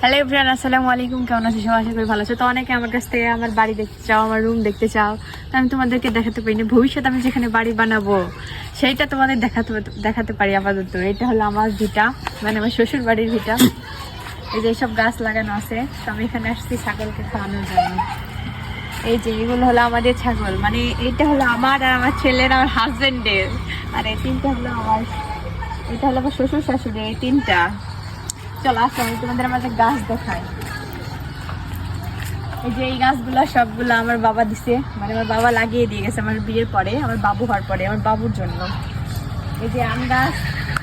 Hello everyone, আসসালামু আলাইকুম। কেমন আছো সবাই? আশা করি ভালো আছো। তো অনেকে আমার কাছ থেকে আমার বাড়ি দেখতে চাও, আমার রুম দেখতে চাও, তো আমি তোমাদেরকে দেখাতে পারিনি। ভবিষ্যতে আমি যেখানে বাড়ি বানাবো সেইটা তোমাদের দেখাতে পারি আপাতত। এটা হলো আমার ভিটা, মানে আমার শ্বশুর বাড়ির ভিটা। এই যে এইসব গাছ লাগানো আছে, তো আমি এখানে আসছি ছাগলকে খাওয়ানোর জন্য। এই যে এগুলো হলো আমাদের ছাগল, মানে এইটা হলো আমার আর আমার ছেলের, আমার হাজবেন্ডের, আর এই তিনটা হলো আমার, এটা হলো আমার শ্বশুর শাশুড়ি, এই তিনটা। চলো আসো, আমি তোমাদের আমাদের গাছ দেখাই। এই যে এই গাছগুলা সবগুলো আমার বাবা দিছে, মানে আমার বাবা লাগিয়ে দিয়ে গেছে আমার বিয়ের পরে, আমার বাবু হওয়ার পরে, আমার বাবুর জন্য। এই যে আম গাছ,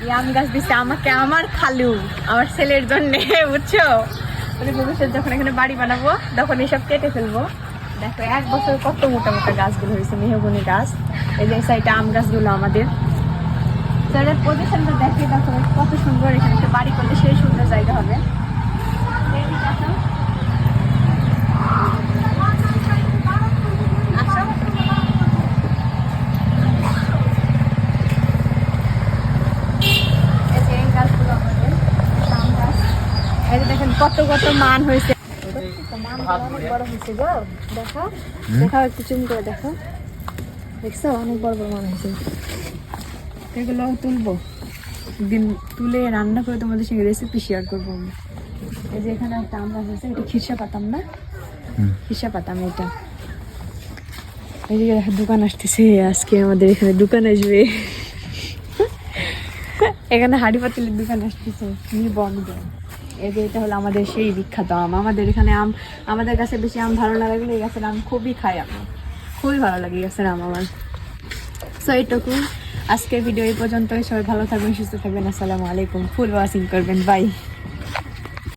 এই আম গাছ দিছে আমাকে আমার খালু, আমার ছেলের জন্য, বুঝছো? মানে ভবিষ্যৎ যখন এখানে বাড়ি বানাবো তখন এসব কেটে ফেলবো। দেখো 1 বছর কত মোটা মোটা গাছগুলো হয়েছে, মেহগনি গাছ। এই যে সাইডে আম গাছগুলো আমাদের। তাদের পজিশনটা দেখে দেখো কত সুন্দর, এখানে একটা বাড়ি করলে সেই সুন্দর জায়গা হবে। দেখেন কত কত মান হয়েছে, অনেক বড় হয়েছে গো। দেখো দেখো একটু চুম করে দেখো, দেখছো অনেক বড় বড় মান হয়েছে। এগুলো তুলবো একদিন, তুলে রান্না করে তোমাদের সঙ্গে রেসিপি শেয়ার করবো আমি। এই যে এখানে একটা আম গাছ আছে, এটা খিরসা পাতাম না, খিরসা পাতাম এটা। এদিকে দোকান আসতেছে, আজকে আমাদের এখানে দোকান আসবে। এখানে হাড়ি পাতিলের দোকান আসতেছে, নিব আমি। এই যে এটা হলো আমাদের সেই বিখ্যাত আম। আমাদের এখানে আম, আমাদের কাছে বেশি আম ভালো না লাগলে এই গাছের আম খুবই খাই আমি, খুবই ভালো লাগে এই গাছের আম আমার। সো এইটুকু আজকের ভিডিও এই পর্যন্তই। সবাই ভালো থাকবেন, সুস্থ থাকবেন। আসসালামু আলাইকুম। ফুল ওয়াচিং করবেন, বাই।